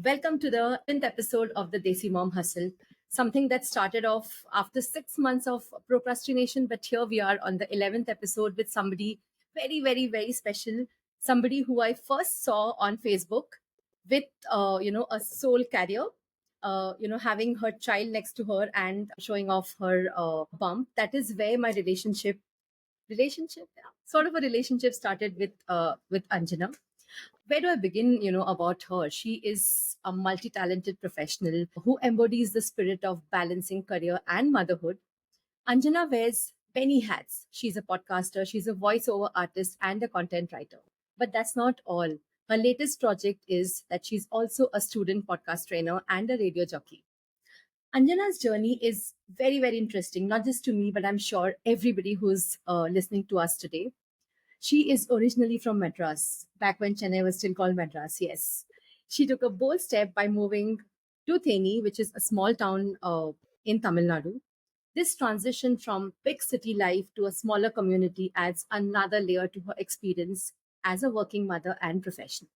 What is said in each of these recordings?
Welcome to the 11th episode of the Desi Mom Hustle. Something that started off after 6 months of procrastination, but here we are on the 11th episode with somebody very, very, very special. Somebody who I first saw on Facebook with, a soul carrier, having her child next to her and showing off her bump. That is where my relationship, yeah, sort of a relationship started with Anjana. Where do I begin, about her? She is a multi-talented professional who embodies the spirit of balancing career and motherhood. Anjana wears many hats. She's a podcaster, she's a voiceover artist, and a content writer. But that's not all. Her latest project is that she's also a student podcast trainer and a radio jockey. Anjana's journey is very, very interesting, not just to me, but I'm sure everybody who's listening to us today. She is originally from Madras, back when Chennai was still called Madras, yes. She took a bold step by moving to Theni, which is a small town in Tamil Nadu. This transition from big city life to a smaller community adds another layer to her experience as a working mother and professional.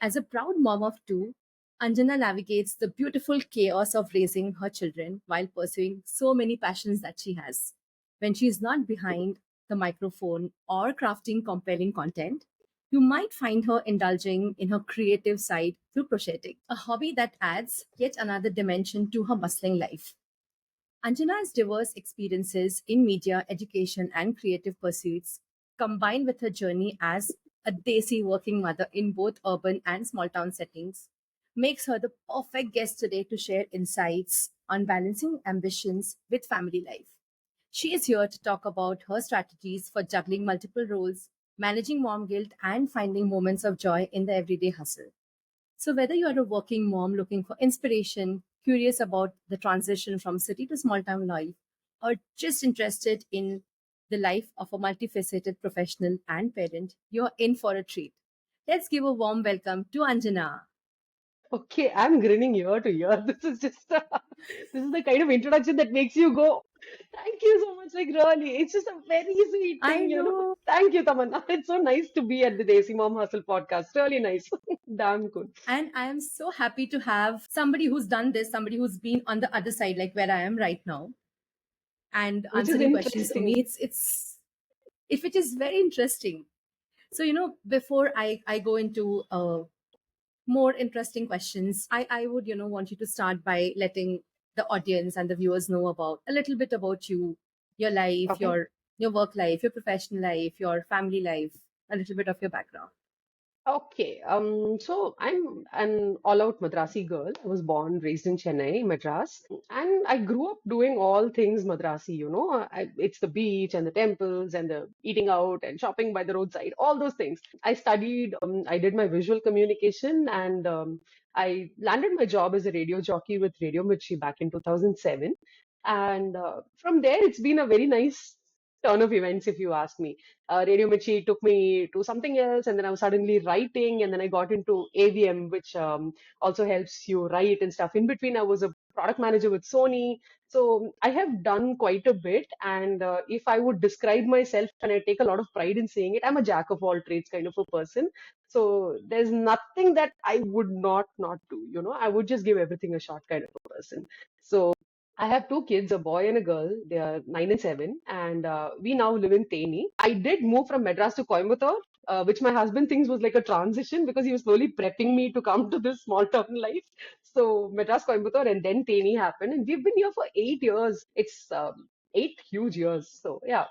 As a proud mom of two, Anjana navigates the beautiful chaos of raising her children while pursuing so many passions that she has. When she is not behind the microphone or crafting compelling content, you might find her indulging in her creative side through crocheting, a hobby that adds yet another dimension to her bustling life. Anjana's diverse experiences in media, education, and creative pursuits, combined with her journey as a Desi working mother in both urban and small town settings, makes her the perfect guest today to share insights on balancing ambitions with family life. She is here to talk about her strategies for juggling multiple roles, managing mom guilt, and finding moments of joy in the everyday hustle. So, whether you are a working mom looking for inspiration, curious about the transition from city to small town life, or just interested in the life of a multifaceted professional and parent, you're in for a treat. Let's give a warm welcome to Anjana. Okay, I'm grinning ear to ear. This is just this is the kind of introduction that makes you go, thank you so much. Like really, it's just a very sweet I thing. know. Thank you, Tamanna. It's so nice to be at the Desi Mom Hustle podcast. Really nice. Damn good. And I am so happy to have somebody who's done this, somebody who's been on the other side, like where I am right now, and Which is answering questions for interesting. me. Which is very interesting. So, before I go into more interesting questions, I would, want you to start by letting the audience and the viewers know about a little bit about you, your life, Okay. your work life, your professional life, your family life, a little bit of your background. Okay, so I'm an all-out Madrasi girl. I was born, raised in Chennai, Madras, and I grew up doing all things Madrasi, It's the beach and the temples and the eating out and shopping by the roadside, all those things. I studied, I did my visual communication, and I landed my job as a radio jockey with Radio Mirchi back in 2007. And from there, it's been a very nice turn of events, if you ask me. Radio Mirchi took me to something else, and then I was suddenly writing, and then I got into AVM, which also helps you write and stuff. In between, I was a product manager with Sony. So I have done quite a bit, and if I would describe myself, and I take a lot of pride in saying it, I'm a jack of all trades kind of a person. So there's nothing that I would not do. I would just give everything a shot kind of a person. So I have two kids, a boy and a girl. They are 9 and 7, and we now live in Theni. I did move from Madras to Coimbatore, which my husband thinks was like a transition because he was slowly prepping me to come to this small town life. So Madras, Coimbatore, and then Theni happened, and we've been here for 8 years. It's 8 huge years. So yeah,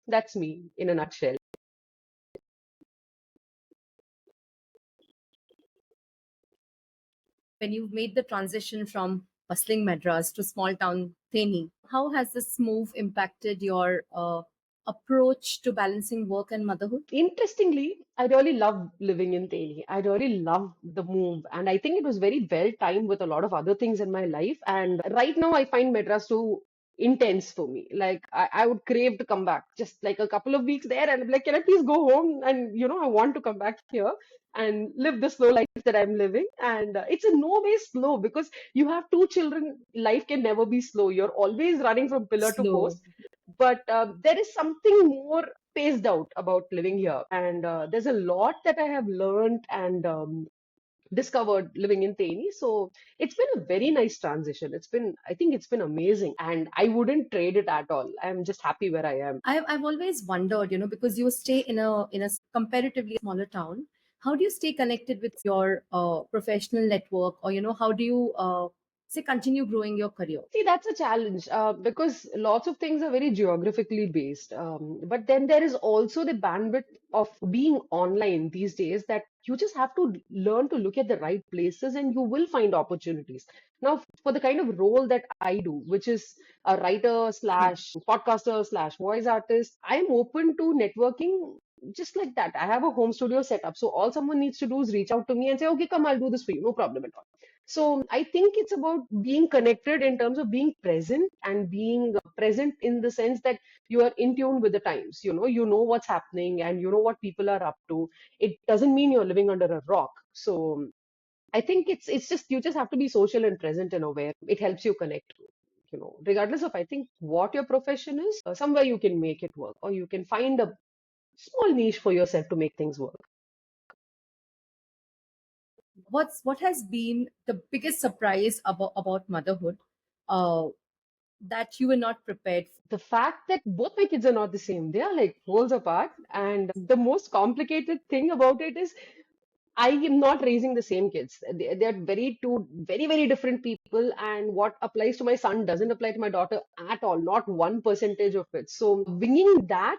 that's me in a nutshell. When you've made the transition from bustling Madras to small town Theni, how has this move impacted your approach to balancing work and motherhood? Interestingly, I really love living in Delhi. I really love the move, and I think it was very well timed with a lot of other things in my life. And right now, I find Madras too intense for me. Like I would crave to come back, just like a couple of weeks there, and I'm like, can I please go home? And I want to come back here and live the slow life that I'm living. And it's in no way slow because you have two children. Life can never be slow. You're always running from pillar to Slow. post, but there is something more paced out about living here, and there's a lot that I have learned and discovered living in Theni. So it's been a very nice transition. I think it's been amazing, and I wouldn't trade it at all. I'm just happy where I am. I've always wondered, because you stay in a comparatively smaller town. How do you stay connected with your professional network, or how do you say continue growing your career? See, that's a challenge because lots of things are very geographically based. But then there is also the bandwidth of being online these days that you just have to learn to look at the right places and you will find opportunities. Now, for the kind of role that I do, which is a writer slash podcaster slash voice artist, I'm open to networking just like that. I have a home studio set up. So all someone needs to do is reach out to me and say, okay, come, I'll do this for you. No problem at all. So I think it's about being connected in terms of being present and being present in the sense that you are in tune with the times. You know what's happening and you know what people are up to. It doesn't mean you're living under a rock. So I think it's just you just have to be social and present and aware. It helps you connect. Regardless of I think what your profession is, somewhere you can make it work, or you can find a small niche for yourself to make things work. What has been the biggest surprise about motherhood uh, that you were not prepared for? The fact that both my kids are not the same, they are like worlds apart. And the most complicated thing about it is I am not raising the same kids. They're two very, very different people. And what applies to my son doesn't apply to my daughter at all, not 1% of it. So, bringing that,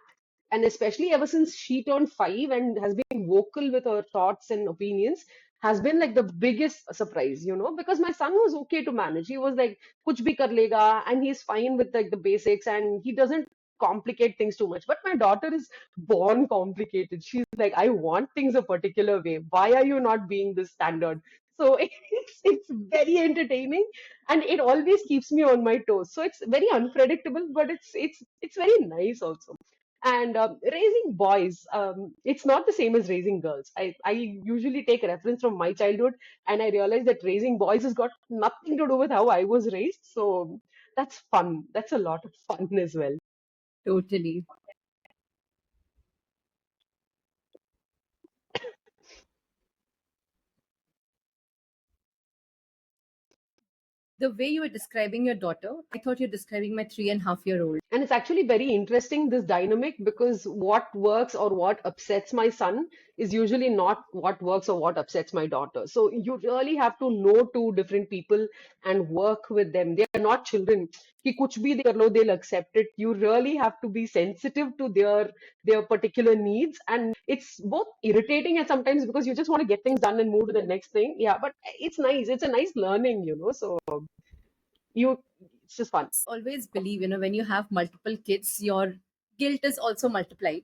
and especially ever since she turned 5 and has been vocal with her thoughts and opinions, has been like the biggest surprise, because my son was okay to manage. He was like, kuch bhi kar lega, and he's fine with like the basics and he doesn't complicate things too much. But my daughter is born complicated. She's like, I want things a particular way. Why are you not being the standard? So it's very entertaining and it always keeps me on my toes. So it's very unpredictable, but it's very nice also. And raising boys, it's not the same as raising girls. I usually take reference from my childhood and I realize that raising boys has got nothing to do with how I was raised. So that's fun. That's a lot of fun as well. Totally. The way you were describing your daughter, I thought you're describing my 3.5-year-old. And it's actually very interesting, this dynamic, because what works or what upsets my son is usually not what works or what upsets my daughter. So you really have to know two different people and work with them. They are not children. कि कुछ भी कर लो, they'll accept it. You really have to be sensitive to their particular needs. And it's both irritating and sometimes because you just want to get things done and move to the next thing. Yeah, but it's nice. It's a nice learning. So you it's just fun. Always believe, when you have multiple kids, your guilt is also multiplied.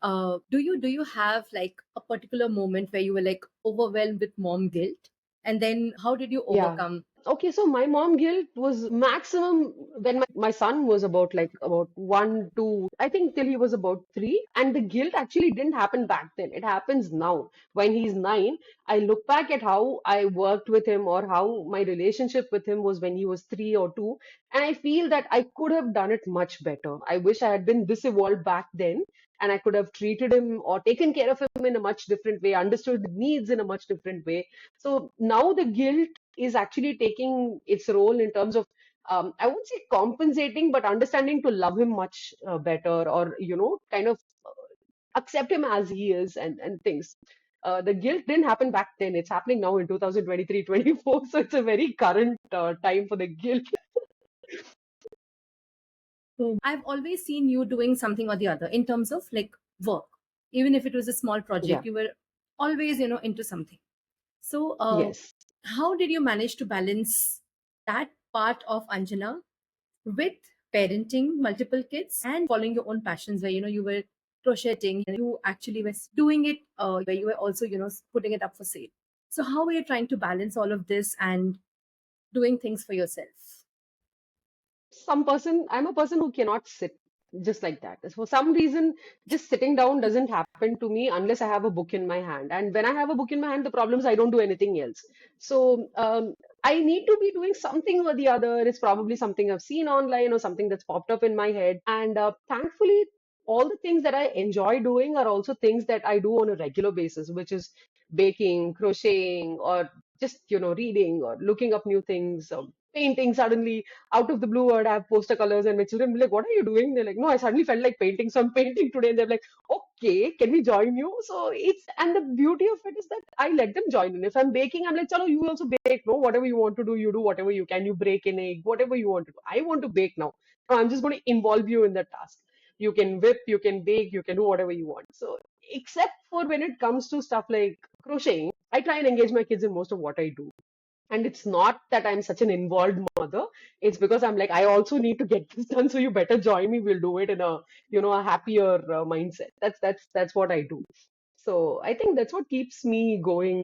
Do you have like a particular moment where you were like overwhelmed with mom guilt, and then how did you Yeah. overcome? Okay, so my mom guilt was maximum when my son was about 1, 2, I think till he was about 3. And the guilt actually didn't happen back then. It happens now when he's 9. I look back at how I worked with him or how my relationship with him was when he was 3 or 2. And I feel that I could have done it much better. I wish I had been this evolved back then and I could have treated him or taken care of him in a much different way, understood the needs in a much different way. So now the guilt is actually taking its role in terms of I won't say compensating, but understanding to love him much better, or kind of accept him as he is, and things. The guilt didn't happen back then. It's happening now in 2023, 24. So it's a very current time for the guilt. I've always seen you doing something or the other in terms of like work. Even if it was a small Yeah. project, you were always, into something. So, Yes. how did you manage to balance that part of Anjana with parenting multiple kids and following your own passions where, you were crocheting and you actually were doing it, where you were also, putting it up for sale. So, how were you trying to balance all of this and doing things for yourself? I'm a person who cannot sit just like that. For some reason, just sitting down doesn't happen to me unless I have a book in my hand. And when I have a book in my hand, the problem is I don't do anything else. So I need to be doing something or the other. It's probably something I've seen online or something that's popped up in my head. And thankfully, all the things that I enjoy doing are also things that I do on a regular basis, which is baking, crocheting, or just, reading or looking up new things, painting suddenly out of the blue. I'd have poster colors and my children be like, "What are you doing?" They're like, "No, I suddenly felt like painting, so I'm painting today." And they're like, "Okay, can we join you?" So and the beauty of it is that I let them join in. If I'm baking, I'm like, "Chalo, you also bake, no? Whatever you want to do, you do whatever you can. You break an egg, whatever you want to do. I want to bake now. So I'm just going to involve you in the task. You can whip, you can bake, you can do whatever you want." So, except for when it comes to stuff like crocheting, I try and engage my kids in most of what I do. And it's not that I'm such an involved mother. It's because I'm like, I also need to get this done. So you better join me. We'll do it in a happier mindset. That's what I do. So I think that's what keeps me going.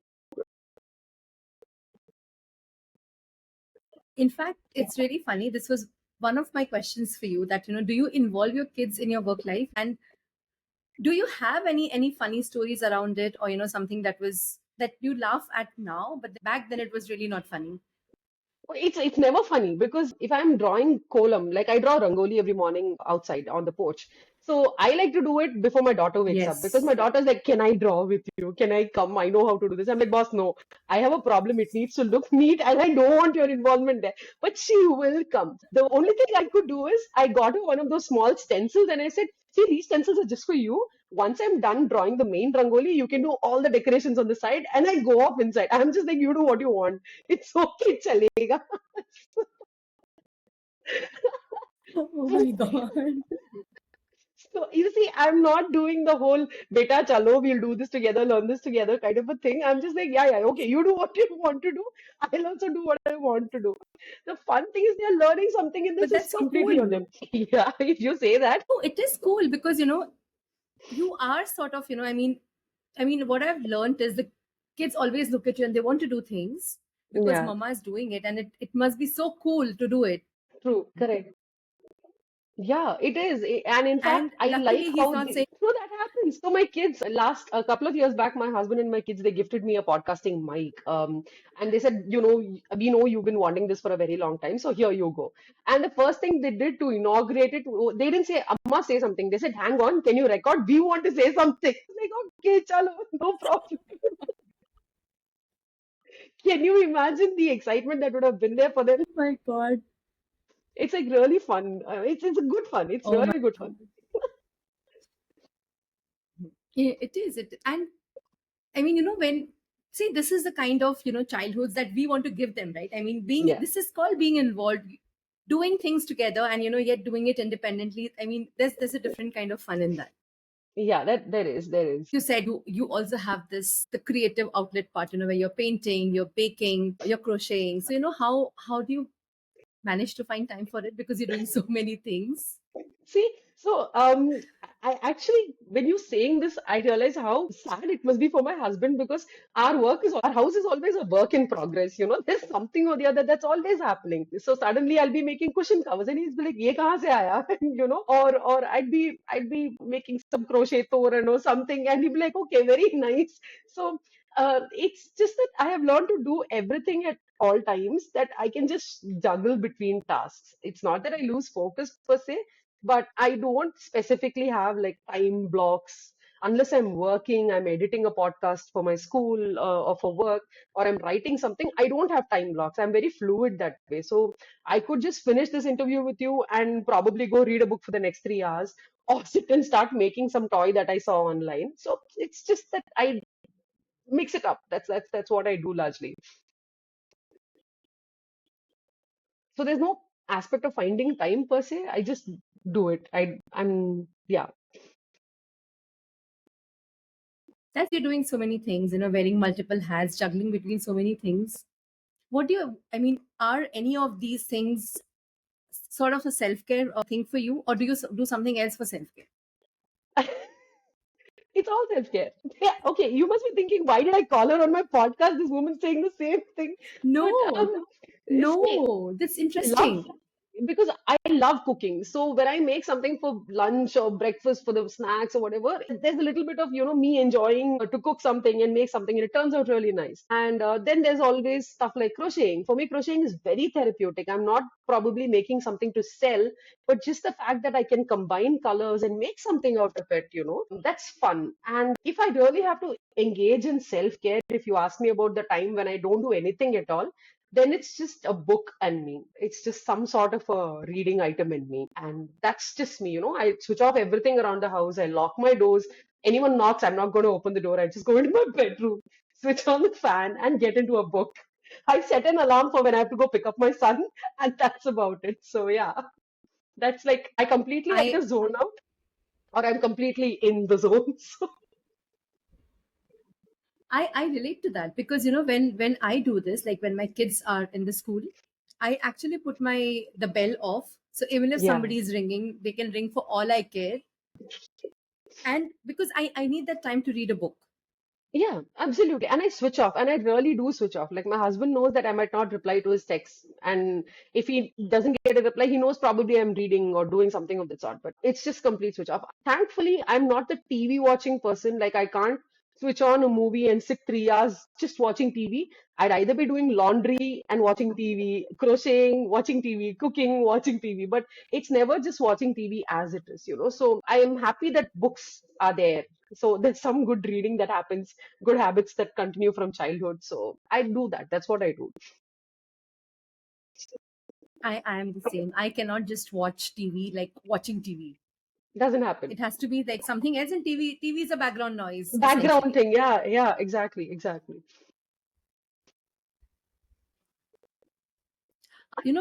In fact, it's really funny. This was one of my questions for you, that, do you involve your kids in your work life? And do you have any funny stories around it, or, something that you laugh at now, but back then it was really not funny? It's never funny because if I'm drawing kolam, like I draw rangoli every morning outside on the porch. So I like to do it before my daughter wakes up because my Yes. daughter's like, "Can I draw with you? Can I come? I know how to do this." I'm like, "Boss, no. I have a problem. It needs to look neat and I don't want your involvement there." But she will come. The only thing I could do is I got her one of those small stencils and I said, "See, these stencils are just for you. Once I'm done drawing the main rangoli, you can do all the decorations on the side." And I go off inside. I'm just like, "You do what you want. It's okay, chalega." Oh my God. So you see, I'm not doing the whole beta chalo, we'll do this together, learn this together kind of a thing. I'm just like, yeah, yeah, okay, you do what you want to do. I'll also do what I want to do. The fun thing is they're learning something in this But is that's so completely on cool. them. Yeah, if you say that. Oh, it is cool because, you are sort of, what I've learned is the kids always look at you and they want to do things because Yeah, mama is doing it, and it must be so cool to do it. true, correct. Yeah, it is. And in And fact, I like luckily, he's how not saying, so that happens. So my kids, last a couple of years back, my husband and my kids, they gifted me a podcasting mic. And they said, we know you've been wanting this for a very long time, so here you go. And the first thing they did to inaugurate it, they didn't say, "Amma, say something." They said, "Hang on, can you record? We want to say something." Like, okay, chalo, no problem. Can you imagine the excitement that would have been there for them? oh my God, It's like really fun. It's a good fun. It's oh my really good God. fun. Yeah, it is. And I mean, see, this is the kind of, childhoods that we want to give them, right? I mean, Yeah. this is called being involved, doing things together, and, yet doing it independently. I mean, there's a different kind of fun in that. Yeah, that there is. You said you also have the creative outlet part, where you're painting, you're baking, you're crocheting. So, how do you manage to find time for it, because you're doing so many things? See, so I actually, when you saying this, I realize how sad it must be for my husband because our house is always a work in progress. There's something or the other that's always happening. So suddenly I'll be making cushion covers, and he's be like, "Ye kahan se aaya?" Or I'd be making some crochet toran or something, and he'd be like, "Okay, very nice." So it's just that I have learned to do everything at all times that I can just juggle between tasks. It's not that I lose focus per se, but I don't specifically have like time blocks unless I'm working, I'm editing a podcast for my school or for work, or I'm writing something. I don't have time blocks. I'm very fluid that way. So I could just finish this interview with you and probably go read a book for the next 3 hours or sit and start making some toy that I saw online. So it's just that I mix it up. That's what I do largely. So there's no aspect of finding time per se. I just do it. I'm yeah. That you're doing so many things, wearing multiple hats, juggling between so many things. What do you, I mean, are any of these things sort of a self-care thing for you, or do you do something else for self-care? It's all self-care. Yeah, okay, you must be thinking, why did I call her on my podcast? This woman's saying the same thing. But No, see, no, that's love interesting. because I love cooking. So when I make something for lunch or breakfast for the snacks or whatever, there's a little bit of, me enjoying to cook something and make something and it turns out really nice. And then there's always stuff like crocheting. For me, crocheting is very therapeutic. I'm not probably making something to sell, but just the fact that I can combine colors and make something out of it, that's fun. And if I really have to engage in self-care, if you ask me about the time when I don't do anything at all, then it's just a book and me. It's just some sort of a reading item in me. And that's just me, I switch off everything around the house. I lock my doors. Anyone knocks, I'm not going to open the door. I just go into my bedroom, switch on the fan, and get into a book. I set an alarm for when I have to go pick up my son, and that's about it. So, yeah, that's like I completely I either zone out or I'm completely in the zone. So, I relate to that because when I do this, like when my kids are in the school, I actually put my the bell off. So even if yeah. somebody is ringing, they can ring for all I care. And because I need that time to read a book. Yeah, absolutely. And I switch off, and I really do switch off. Like my husband knows that I might not reply to his texts, and if he doesn't get a reply, he knows probably I'm reading or doing something of that sort. But it's just complete switch off. Thankfully, I'm not the TV watching person. Like I can't switch on a movie and sit 3 hours just watching TV. I'd either be doing laundry and watching TV, crocheting, watching TV, cooking, watching TV. But it's never just watching TV as it is. So I am happy that books are there. So there's some good reading that happens, good habits that continue from childhood. So I do that. That's what I do. I am the same. I cannot just watch TV like watching TV. Doesn't happen. It has to be like something else in TV. TV is a background noise, Background essentially. thing. Yeah, yeah, exactly, exactly.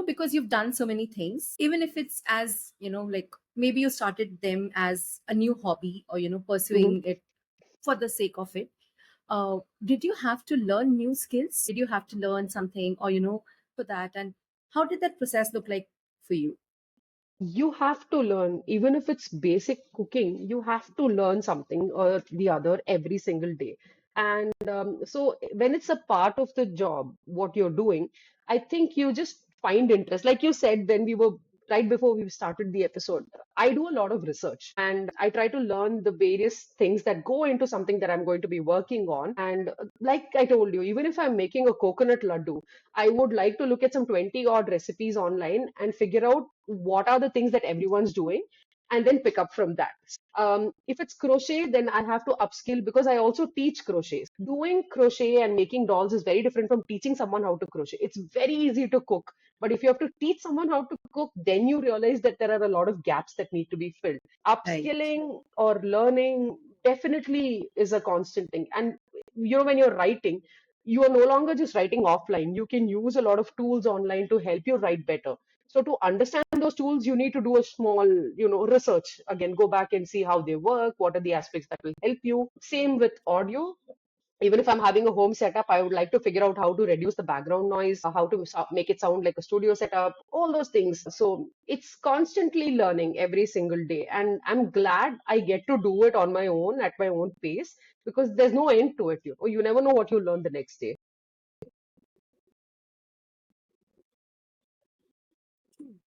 Because you've done so many things, even if it's as, like maybe you started them as a new hobby or, hmm pursuing it for the sake of it. Did you have to learn new skills? Did you have to learn something or, for that? And how did that process look like for you? You have to learn, even if it's basic cooking, you have to learn something or the other every single day. And so when it's a part of the job, what you're doing, I think you just find interest. Like you said, when we were right before we started the episode, I do a lot of research and I try to learn the various things that go into something that I'm going to be working on. And like I told you, even if I'm making a coconut laddu, I would like to look at some 20 odd recipes online and figure out what are the things that everyone's doing and then pick up from that. If it's crochet, then I have to upskill because I also teach crochet. Doing crochet and making dolls is very different from teaching someone how to crochet. It's very easy to cook, but if you have to teach someone how to cook, then you realize that there are a lot of gaps that need to be filled. Right. Upskilling or learning definitely is a constant thing. And when you're writing, you are no longer just writing offline. You can use a lot of tools online to help you write better. So to understand those tools, you need to do a small, research. Again, go back and see how they work, what are the aspects that will help you. Same with audio. Even if I'm having a home setup, I would like to figure out how to reduce the background noise, how to make it sound like a studio setup, all those things. So it's constantly learning every single day. And I'm glad I get to do it on my own at my own pace because there's no end to it. You never know what you'll learn the next day.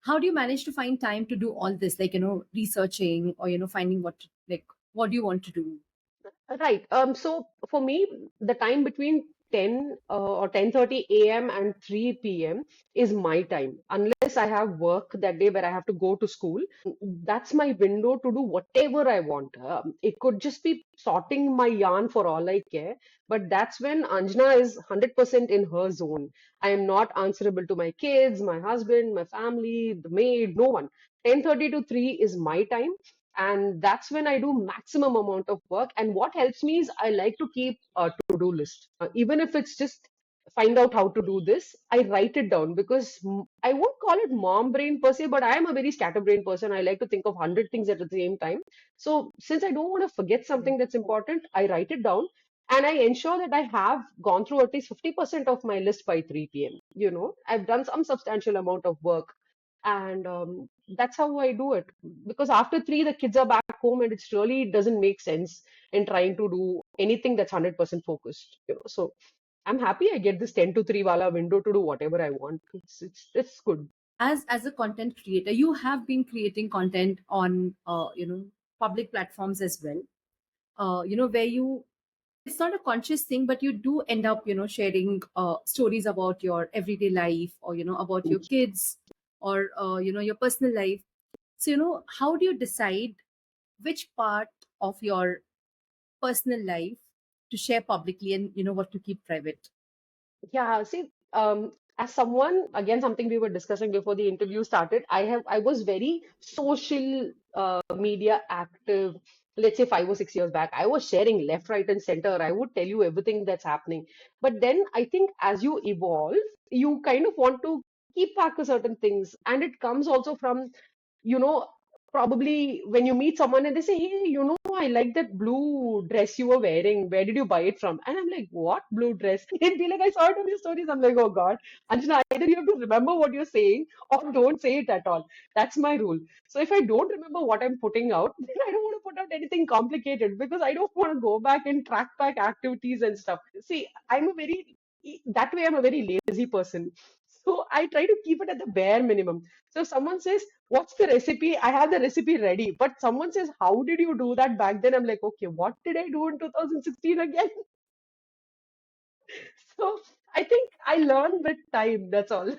How do you manage to find time to do all this, like, researching or, finding what do you want to do? Right. So for me, the time between 10 or 10:30 a.m. and 3 p.m. is my time. Unless I have work that day where I have to go to school, that's my window to do whatever I want. It could just be sorting my yarn for all I care, but that's when Anjana is 100% in her zone. I am not answerable to my kids, my husband, my family, the maid, no one. 10:30 to 3 is my time, and that's when I do maximum amount of work. And what helps me is I like to keep a to-do list. Even if it's just find out how to do this, I write it down because I won't call it mom brain per se, but I am a very scatterbrained person. I like to think of 100 things at the same time. So since I don't want to forget something that's important, I write it down and I ensure that I have gone through at least 50% of my list by 3 p.m. I've done some substantial amount of work, and that's how I do it. Because after 3, the kids are back home, and it's really doesn't make sense in trying to do anything that's 100% focused. So I'm happy I get this 10 to 3 wala window to do whatever I want. It's good. as a content creator, you have been creating content on public platforms as well, where you, it's not a conscious thing, but you do end up sharing stories about your everyday life, or about your kids, or your personal life. So how do you decide which part of your personal life to share publicly, and what to keep private? Yeah, see, as someone, again, something we were discussing before the interview started, I was very social media active, let's say 5 or 6 years back. I was sharing left, right, and center. I would tell you everything that's happening. But then I think as you evolve, you kind of want to keep back to certain things. And it comes also from, you know, probably when you meet someone and they say, hey, I like that blue dress you were wearing. Where did you buy it from? And I'm like, what blue dress? They'd be like, I saw it on your stories. I'm like, oh God. Anjana, either you have to remember what you're saying or don't say it at all. That's my rule. So if I don't remember what I'm putting out, then I don't want to put out anything complicated because I don't want to go back and track back activities and stuff. See, that way I'm a very lazy person. So I try to keep it at the bare minimum. So if someone says, what's the recipe? I have the recipe ready. But someone says, how did you do that back then? I'm like, okay, what did I do in 2016 again? So I think I learned with time. That's all.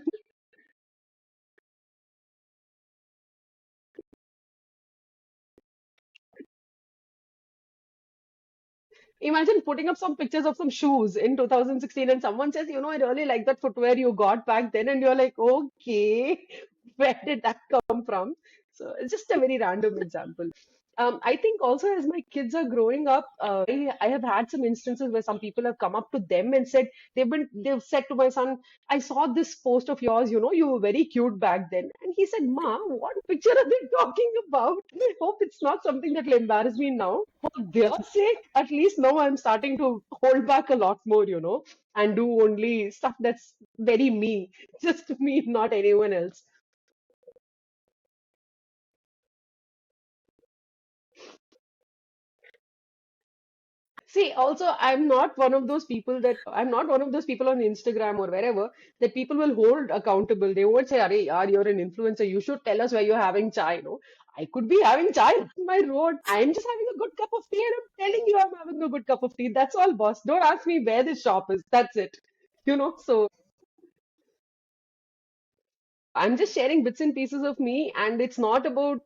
Imagine putting up some pictures of some shoes in 2016 and someone says, I really like that footwear you got back then. And you're like, okay, where did that come from? So it's just a very random example. I think also as my kids are growing up, I have had some instances where some people have come up to them and said, they've said to my son, I saw this post of yours, you were very cute back then. And he said, Ma, what picture are they talking about? I hope it's not something that will embarrass me now. For their sake, at least now I'm starting to hold back a lot more, and do only stuff that's very me, just me, not anyone else. See, also, I'm not one of those people on Instagram or wherever that people will hold accountable. They won't say, Arey, yaar, you're an influencer. You should tell us where you're having chai. No, I could be having chai on my road. I'm just having a good cup of tea and I'm telling you I'm having a good cup of tea. That's all, boss. Don't ask me where this shop is. That's it. So I'm just sharing bits and pieces of me, and it's not about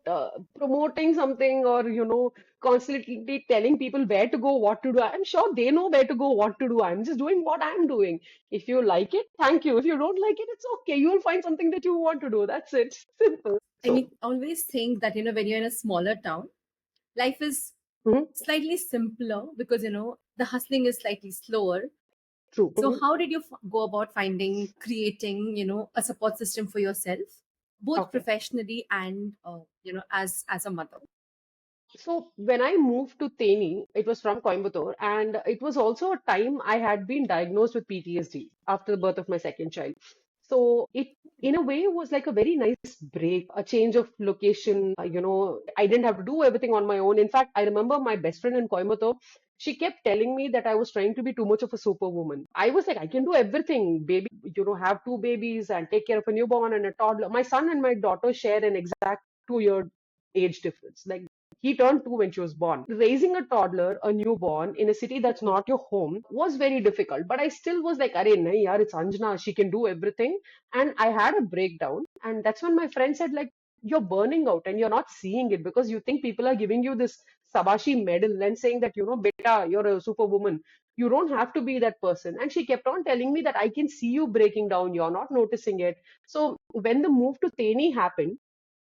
promoting something or, constantly telling people where to go, what to do. I'm sure they know where to go, what to do. I'm just doing what I'm doing. If you like it, thank you. If you don't like it, it's okay. You'll find something that you want to do. That's it. Simple. I So, mean, always think that when you're in a smaller town, life is mhm, slightly simpler because the hustling is slightly slower. true. So how did you go about finding, creating a support system for yourself, both Okay. professionally and as a mother? So when I moved to Theni, it was from Coimbatore, and it was also a time I had been diagnosed with PTSD after the birth of my second child. So it, in a way, was like a very nice break, a change of location. I didn't have to do everything on my own. In fact, I remember my best friend in Coimbatore. She kept telling me that I was trying to be too much of a superwoman. I was like, I can do everything, baby. Have two babies and take care of a newborn and a toddler. My son and my daughter share an exact 2 year age difference. Like he turned 2 when she was born. Raising a toddler, a newborn in a city that's not your home was very difficult. But I still was like, Arey, nahi, yaar, it's Anjana. She can do everything. And I had a breakdown. And that's when my friend said, like, you're burning out and you're not seeing it because you think people are giving you this Sabashi medal and saying that, beta, you're a superwoman. You don't have to be that person. And she kept on telling me that I can see you breaking down. You're not noticing it. So when the move to Theni happened,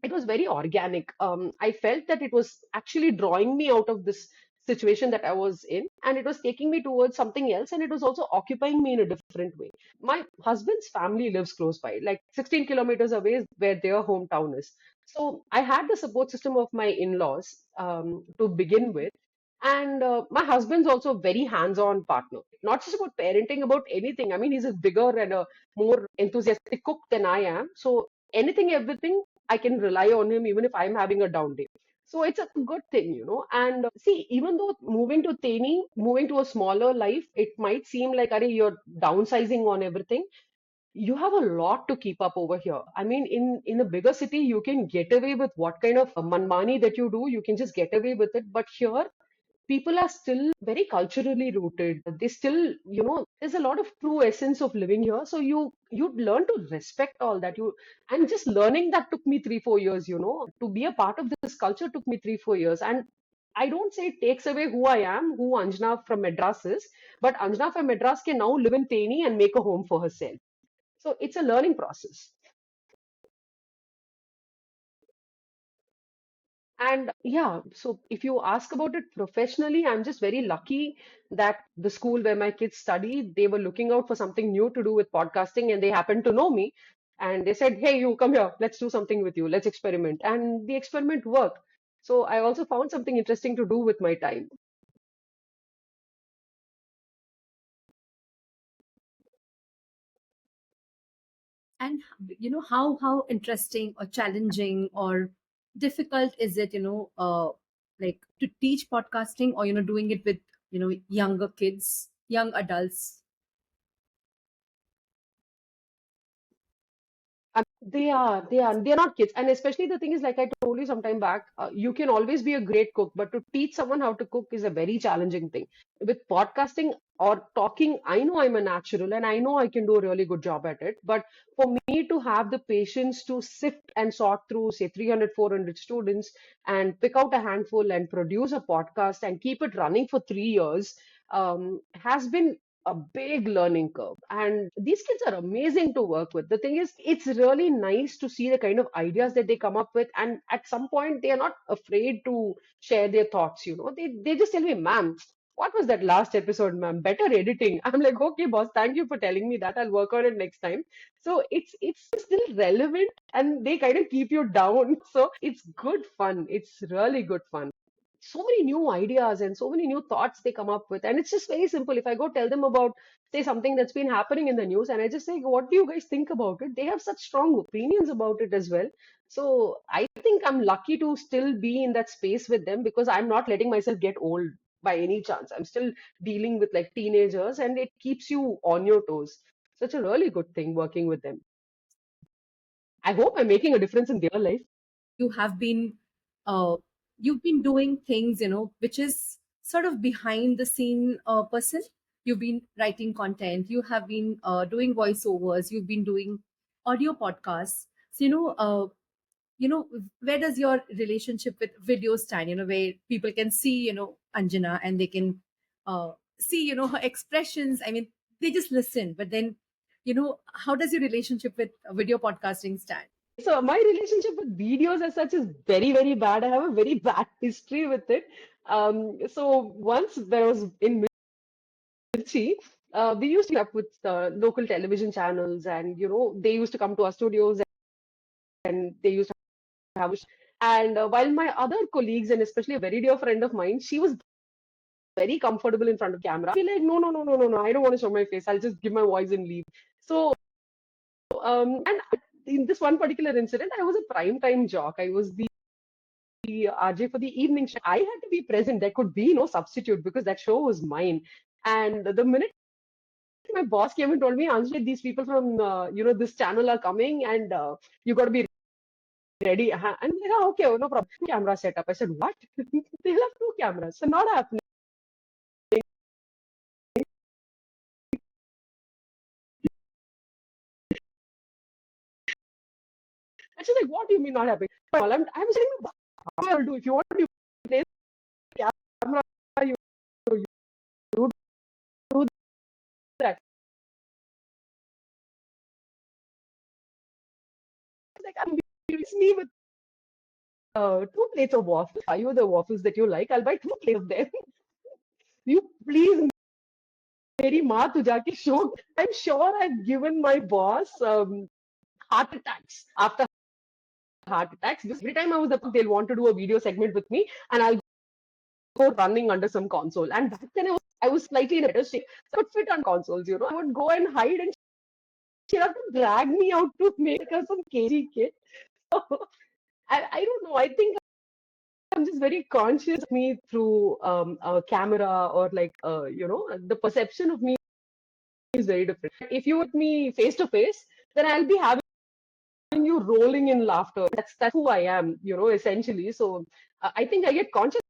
it was very organic. I felt that it was actually drawing me out of this situation that I was in, and it was taking me towards something else, and it was also occupying me in a different way. My husband's family lives close by, like 16 kilometers away, is where their hometown is. So I had the support system of my in-laws to begin with. And my husband's also a very hands-on partner, not just about parenting, about anything. I mean, he's a bigger and a more enthusiastic cook than I am. So anything, everything, I can rely on him even if I'm having a down day. So it's a good thing, And see, even though moving to Theni, moving to a smaller life, it might seem like, are you're downsizing on everything. you have a lot to keep up over here. I mean, in a bigger city, you can get away with what kind of manmani that you do. You can just get away with it. But here, people are still very culturally rooted. They still, there's a lot of true essence of living here. So you learn to respect all that. And just learning that took me 3 4 years. To be a part of this culture took me 3 4 years. And I don't say it takes away who I am, who Anjana from Madras is, but Anjana from Madras can now live in Theni and make a home for herself. So it's a learning process. And yeah, so if you ask about it professionally, I'm just very lucky that the school where my kids study, they were looking out for something new to do with podcasting and they happened to know me. And they said, hey, you come here, let's do something with you, let's experiment. And the experiment worked. So I also found something interesting to do with my time. And how interesting or challenging or difficult is it, like to teach podcasting, or doing it with younger kids, young adults. They're not kids. And especially the thing is, like I told you some time back, you can always be a great cook, but to teach someone how to cook is a very challenging thing. With podcasting or talking, I know I'm a natural and I know I can do a really good job at it. But for me to have the patience to sift and sort through, say, 300, 400 students and pick out a handful and produce a podcast and keep it running for 3 years has been a big learning curve. And these kids are amazing to work with. The thing is, it's really nice to see the kind of ideas that they come up with. And at some point, they are not afraid to share their thoughts. They just tell me, ma'am, what was that last episode, ma'am? Better editing. I'm like, okay, boss, thank you for telling me that. I'll work on it next time. So it's still relevant and they kind of keep you down. So it's good fun. It's really good fun. So many new ideas and so many new thoughts they come up with. And it's just very simple. If I go tell them about, say, something that's been happening in the news, and I just say, what do you guys think about it? They have such strong opinions about it as well. So I think I'm lucky to still be in that space with them because I'm not letting myself get old by any chance. I'm still dealing with like teenagers and it keeps you on your toes. Such a really good thing working with them. I hope I'm making a difference in their life. You have been uh, you've been doing things, which is sort of behind the scene person. You've been writing content, you have been doing voiceovers, you've been doing audio podcasts. So where does your relationship with video stand, where people can see Anjana, and they can see her expressions. I mean, they just listen, but then how does your relationship with video podcasting stand? So my relationship with videos as such is very, very bad. I have a very bad history with it. So once there was in Mirchi, we used to up with local television channels, and they used to come to our studios and they used to have. And while my other colleagues and especially a very dear friend of mine, she was very comfortable in front of camera. I feel like no, no, no, no, no, no. I don't want to show my face. I'll just give my voice and leave. So and in this one particular incident, I was a prime time jock. I was the RJ for the evening show. I had to be present. There could be no substitute because that show was mine. And the minute my boss came and told me, Anjali, these people from this channel are coming, and you got to be ready. And like, "Ah, okay, oh, no problem. Camera setup." I said, what? They'll have two cameras. So not happening. And she's like, what do you mean not happening? Well, I'm saying, I'll do. If you want to play the camera, you do that. It's like, it's me with two plates of waffles. Are you the waffles that you like? I'll buy two plates of them. You please, मेरी माँ तू जाके show. I'm sure I've given my boss heart attacks after heart attacks. Because every time I was up, they'll want to do a video segment with me, and I'll go running under some console. And back then I was slightly in a better shape, so I could fit on consoles. I would go and hide, and she'd have to drag me out to make her some kg kit. I don't know. I think I'm just very conscious of me through a camera or like the perception of me is very different. If you with me face to face, then I'll be having you rolling in laughter. That's who I am, essentially. So I think I get conscious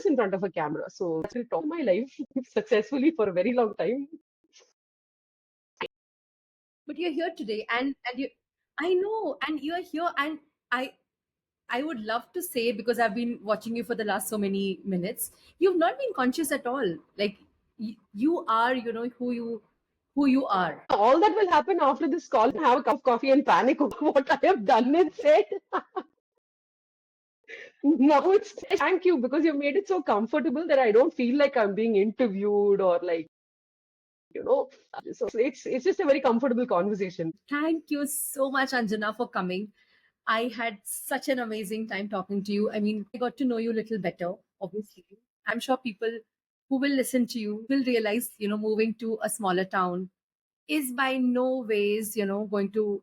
in front of a camera. So that's will talk my life successfully for a very long time. But you're here today, and you, I know, and you're here, and I I would love to say, because I've been watching you for the last so many minutes, you've not been conscious at all. Like you are, who you are. All that will happen after this call, have a cup of coffee and panic over what I have done and said. Now it's thank you because you've made it so comfortable that I don't feel like I'm being interviewed or like, you know, so it's just a very comfortable conversation. Thank you so much, Anjana, for coming. I had such an amazing time talking to you. I mean, I got to know you a little better, obviously. I'm sure people who will listen to you will realize, moving to a smaller town is by no ways, going to,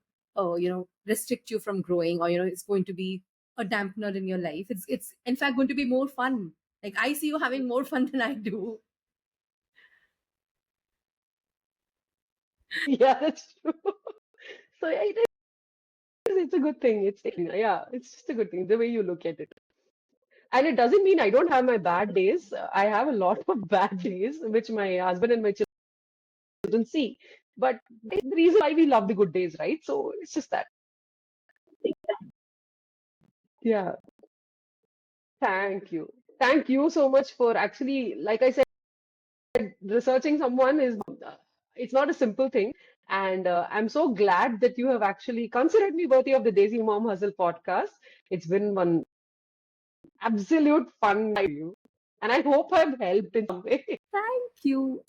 restrict you from growing, or, it's going to be a dampener in your life. It's in fact going to be more fun. Like I see you having more fun than I do. Yeah, that's true. So yeah, it's a good thing. It's just a good thing the way you look at it. And it doesn't mean I don't have my bad days. I have a lot of bad days, which my husband and my children see. But the reason why we love the good days, right? So it's just that. Yeah. Thank you. Thank you so much for actually, like I said, researching someone is it's not a simple thing. And I'm so glad that you have actually considered me worthy of the Desi Mom Hustle podcast. It's been one absolute fun time for you. And I hope I've helped in some way. Thank you.